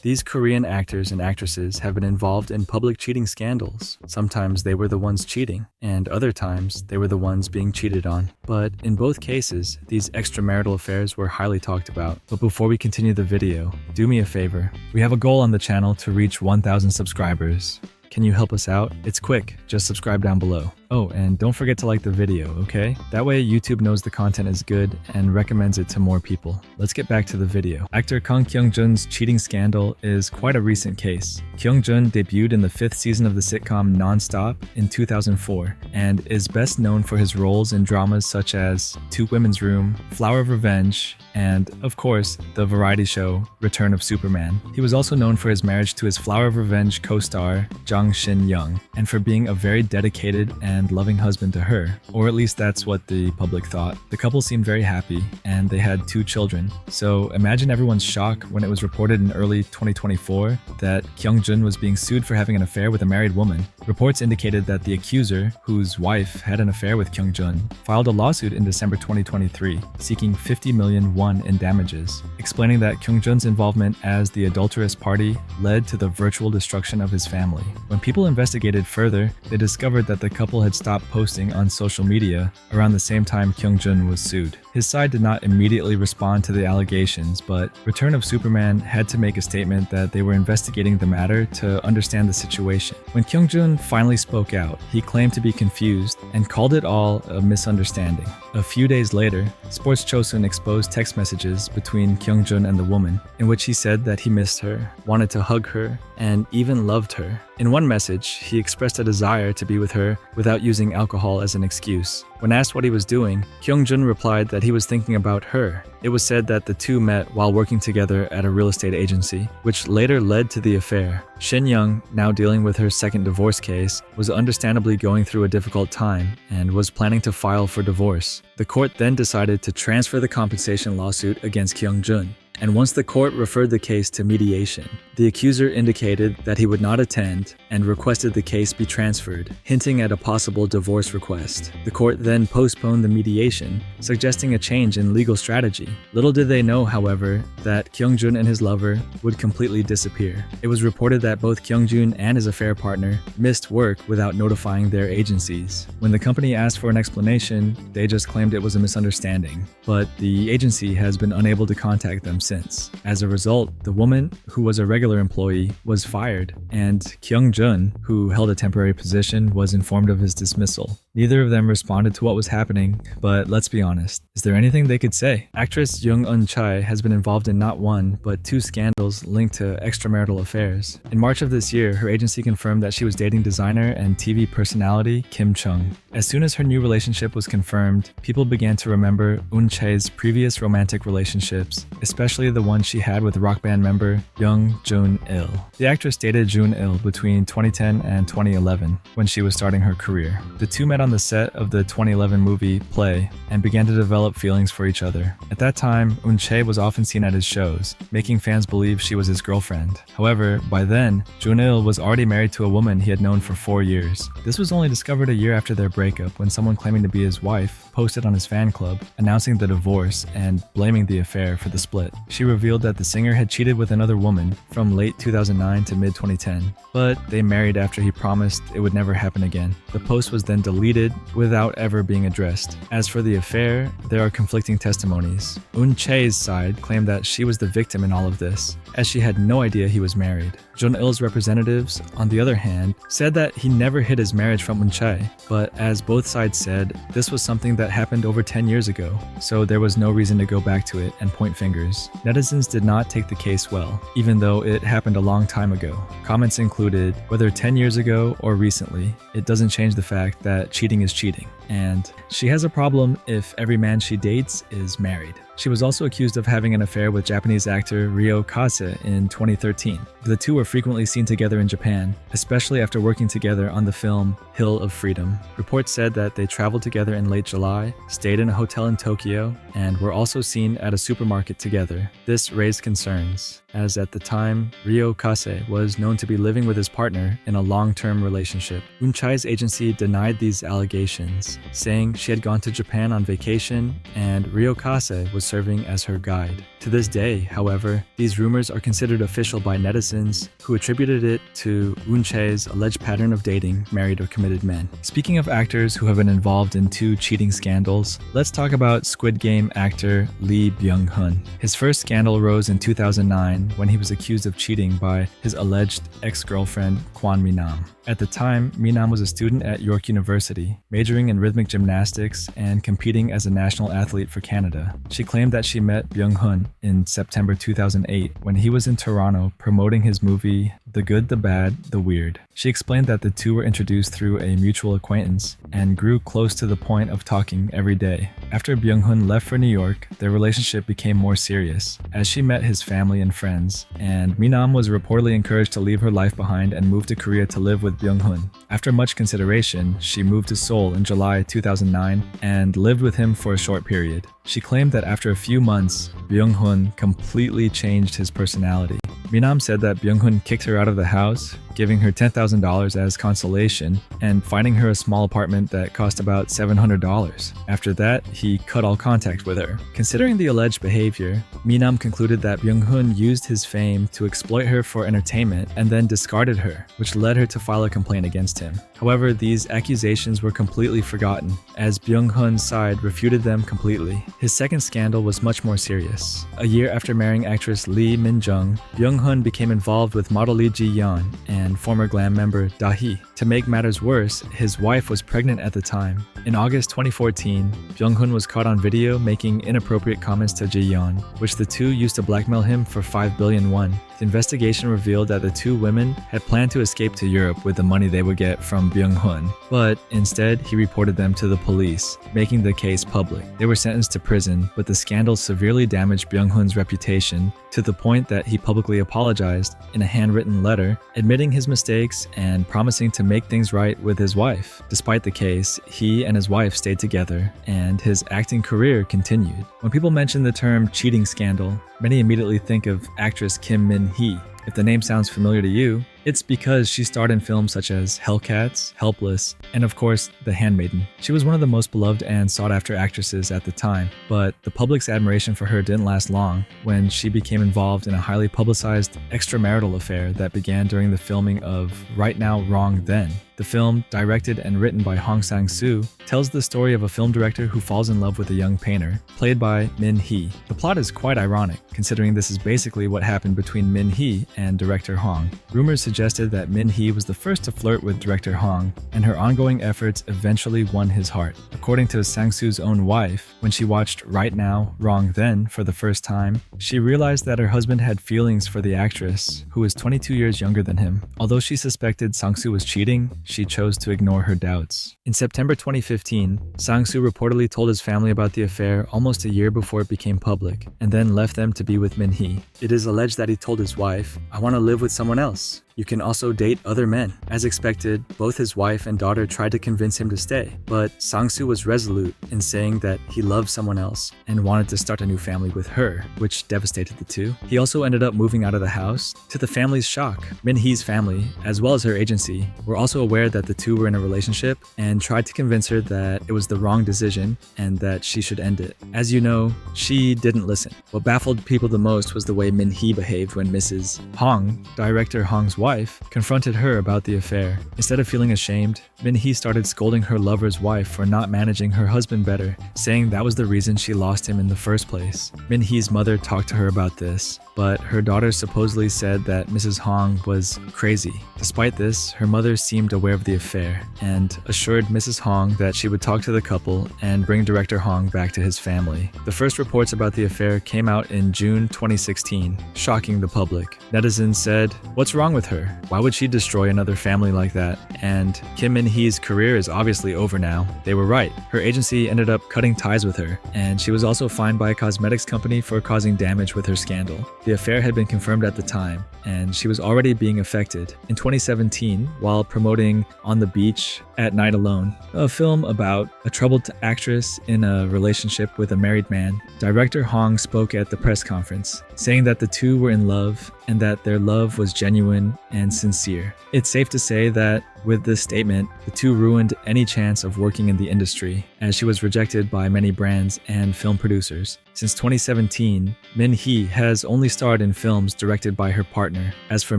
These Korean actors and actresses have been involved in public cheating scandals. Sometimes they were the ones cheating, and other times they were the ones being cheated on. But in both cases, these extramarital affairs were highly talked about. But before we continue the video, do me a favor. We have a goal on the channel to reach 1,000 subscribers. Can you help us out? It's quick, just subscribe down below. Oh, and don't forget to like the video, okay? That way YouTube knows the content is good and recommends it to more people. Let's get back to the video. Actor Kang Kyung-jun's cheating scandal is quite a recent case. Kyung-jun debuted in the 5th season of the sitcom Non-Stop in 2004 and is best known for his roles in dramas such as Two Women's Room, Flower of Revenge, and, of course, the variety show Return of Superman. He was also known for his marriage to his Flower of Revenge co-star Jung Shin-young and for being a very dedicated and loving husband to her, or at least that's what the public thought. The couple seemed very happy, and they had 2 children. So imagine everyone's shock when it was reported in early 2024 that Kyung-jun was being sued for having an affair with a married woman. Reports indicated that the accuser, whose wife had an affair with Kyung-jun, filed a lawsuit in December 2023, seeking 50 million won in damages, explaining that Kyung-jun's involvement as the adulterous party led to the virtual destruction of his family. When people investigated further, they discovered that the couple had stopped posting on social media around the same time Kyung-jun was sued. His side did not immediately respond to the allegations, but Return of Superman had to make a statement that they were investigating the matter to understand the situation. When Kyung-jun finally spoke out, he claimed to be confused and called it all a misunderstanding. A few days later, Sports Chosun exposed text messages between Kyung-jun and the woman, in which he said that he missed her, wanted to hug her, and even loved her. In one message, he expressed a desire to be with her without using alcohol as an excuse. When asked what he was doing, Kyung-jun replied that he was thinking about her. It was said that the two met while working together at a real estate agency, which later led to the affair. Shin-young, now dealing with her second divorce case, was understandably going through a difficult time and was planning to file for divorce. The court then decided to transfer the compensation lawsuit against Kyung-jun. And once the court referred the case to mediation, the accuser indicated that he would not attend and requested the case be transferred, hinting at a possible divorce request. The court then postponed the mediation, suggesting a change in legal strategy. Little did they know, however, that Kyung-jun and his lover would completely disappear. It was reported that both Kyung-jun and his affair partner missed work without notifying their agencies. When the company asked for an explanation, they just claimed it was a misunderstanding, but the agency has been unable to contact them since. As a result, the woman, who was a regular employee, was fired, and Kyung-jun, who held a temporary position, was informed of his dismissal. Neither of them responded to what was happening, but let's be honest, is there anything they could say? Actress Jung Eun-chae has been involved in not one, but 2 scandals linked to extramarital affairs. In March of this year, her agency confirmed that she was dating designer and TV personality Kim Chung. As soon as her new relationship was confirmed, people began to remember Eun-chae's previous romantic relationships, especially the one she had with rock band member Young Jun-il. The actress dated Jun-il between 2010 and 2011, when she was starting her career. The two met on the set of the 2011 movie Play and began to develop feelings for each other. At that time, Eun-chae was often seen at his shows, making fans believe she was his girlfriend. However, by then, Jun-il was already married to a woman he had known for 4 years. This was only discovered a year after their breakup when someone claiming to be his wife posted on his fan club announcing the divorce and blaming the affair for the split. She revealed that the singer had cheated with another woman from late 2009 to mid-2010, but they married after he promised it would never happen again. The post was then deleted without ever being addressed. As for the affair, there are conflicting testimonies. Eun-chae's side claimed that she was the victim in all of this, as she had no idea he was married. Jun-il's representatives, on the other hand, said that he never hid his marriage from Eun-chae, but as both sides said, this was something that happened over 10 years ago, so there was no reason to go back to it and point fingers. Netizens did not take the case well, even though it happened a long time ago. Comments included, whether 10 years ago or recently, it doesn't change the fact that cheating is cheating, and she has a problem if every man she dates is married. She was also accused of having an affair with Japanese actor Ryo Kase in 2013. The two were frequently seen together in Japan, especially after working together on the film Hill of Freedom. Reports said that they traveled together in late July, stayed in a hotel in Tokyo, and were also seen at a supermarket together. This raised concerns. as at the time, Ryo Kase was known to be living with his partner in a long-term relationship. Eun Chai's agency denied these allegations, saying she had gone to Japan on vacation and Ryo Kase was serving as her guide. To this day, however, these rumors are considered official by netizens who attributed it to Eun Chai's alleged pattern of dating married or committed men. Speaking of actors who have been involved in 2 cheating scandals, let's talk about Squid Game actor Lee Byung-hun. His first scandal rose in 2009 when he was accused of cheating by his alleged ex-girlfriend Kwon Minam. At the time, Minam was a student at York University, majoring in rhythmic gymnastics and competing as a national athlete for Canada. She claimed that she met Byung-hun in September 2008 when he was in Toronto promoting his movie The Good, the Bad, the Weird. She explained that the two were introduced through a mutual acquaintance and grew close to the point of talking every day. After Byung-hun left for New York, their relationship became more serious as she met his family and friends, and Minam was reportedly encouraged to leave her life behind and move to Korea to live with Byung-hun. After much consideration, she moved to Seoul in July 2009 and lived with him for a short period. She claimed that after a few months, Byung-hun completely changed his personality. Minam said that Byung-hun kicked her out of the house, giving her $10,000 as consolation, and finding her a small apartment that cost about $700. After that, he cut all contact with her. Considering the alleged behavior, Minam concluded that Byung-hun used his fame to exploit her for entertainment and then discarded her, which led her to file a complaint against him. However, these accusations were completely forgotten, as Byung-hun's side refuted them completely. His second scandal was much more serious. A year after marrying actress Lee Min-jung, Byung-hun became involved with model Lee Ji-yeon and former glam member Da-hee. To make matters worse, his wife was pregnant at the time. In August 2014, Byung-hun was caught on video making inappropriate comments to Ji-yeon, which the two used to blackmail him for 5 billion won. The investigation revealed that the two women had planned to escape to Europe with the money they would get from Byung-hun, but instead he reported them to the police, making the case public. They were sentenced to prison, but the scandal severely damaged Byung-hun's reputation to the point that he publicly apologized in a handwritten letter, admitting his mistakes and promising to make things right with his wife. Despite the case, he and his wife stayed together, and his acting career continued. When people mention the term cheating scandal, many immediately think of actress Kim Minhee. If the name sounds familiar to you, it's because she starred in films such as Hellcats, Helpless, and of course, The Handmaiden. She was one of the most beloved and sought-after actresses at the time, but the public's admiration for her didn't last long when she became involved in a highly publicized extramarital affair that began during the filming of Right Now, Wrong Then. The film, directed and written by Hong Sang-soo, tells the story of a film director who falls in love with a young painter, played by Minhee. The plot is quite ironic, considering this is basically what happened between Minhee and director Hong. Rumors suggested that Minhee was the first to flirt with director Hong, and her ongoing efforts eventually won his heart. According to Sang-soo's own wife, when she watched Right Now, Wrong Then for the first time, she realized that her husband had feelings for the actress, who was 22 years younger than him. Although she suspected Sang-soo was cheating, she chose to ignore her doubts. In September 2015, Sang-soo reportedly told his family about the affair almost a year before it became public, and then left them to be with Minhee. It is alleged that he told his wife, "I want to live with someone else. You can also date other men." As expected, both his wife and daughter tried to convince him to stay, but Sang-soo was resolute in saying that he loved someone else and wanted to start a new family with her, which devastated the two. He also ended up moving out of the house. To the family's shock, Minhee's family, as well as her agency, were also aware that the two were in a relationship and tried to convince her that it was the wrong decision and that she should end it. As you know, she didn't listen. What baffled people the most was the way Minhee behaved when Mrs. Hong, director Hong's wife, confronted her about the affair. Instead of feeling ashamed, Minhee started scolding her lover's wife for not managing her husband better, saying that was the reason she lost him in the first place. Minhee's mother talked to her about this, but her daughter supposedly said that Mrs. Hong was crazy. Despite this, her mother seemed aware of the affair and assured Mrs. Hong that she would talk to the couple and bring director Hong back to his family. The first reports about the affair came out in June 2016, shocking the public. Netizens said, "What's wrong with her? Why would she destroy another family like that?" And Kim Min-hee's career is obviously over now. They were right. Her agency ended up cutting ties with her, and she was also fined by a cosmetics company for causing damage with her scandal. The affair had been confirmed at the time, and she was already being affected. In 2017, while promoting On the Beach at Night Alone, a film about a troubled actress in a relationship with a married man, director Hong spoke at the press conference, saying that the two were in love and that their love was genuine and sincere. It's safe to say that with this statement, the two ruined any chance of working in the industry, as she was rejected by many brands and film producers. Since 2017, Minhee has only starred in films directed by her partner. As for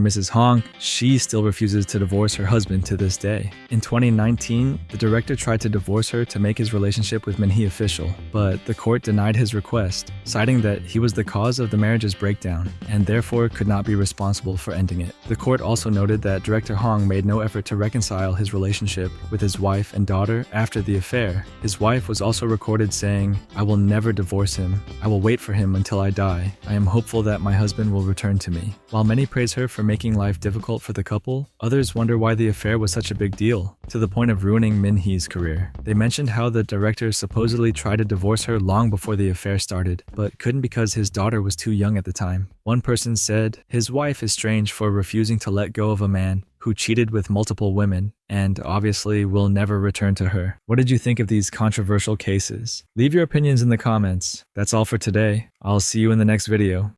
Mrs. Hong, she still refuses to divorce her husband to this day. In 2019, the director tried to divorce her to make his relationship with Minhee official, but the court denied his request, citing that he was the cause of the marriage's breakdown and therefore could not be responsible for ending it. The court also noted that director Hong made no effort to reconcile his relationship with his wife and daughter after the affair. His wife was also recorded saying, "I will never divorce him. I will wait for him until I die. I am hopeful that my husband will return to me." While many praise her for making life difficult for the couple, others wonder why the affair was such a big deal, to the point of ruining Minhee's career. They mentioned how the director supposedly tried to divorce her long before the affair started, but couldn't because his daughter was too young at the time. One person said, "His wife is strange for refusing to let go of a man who cheated with multiple women, and obviously will never return to her." What did you think of these controversial cases? Leave your opinions in the comments. That's all for today. I'll see you in the next video.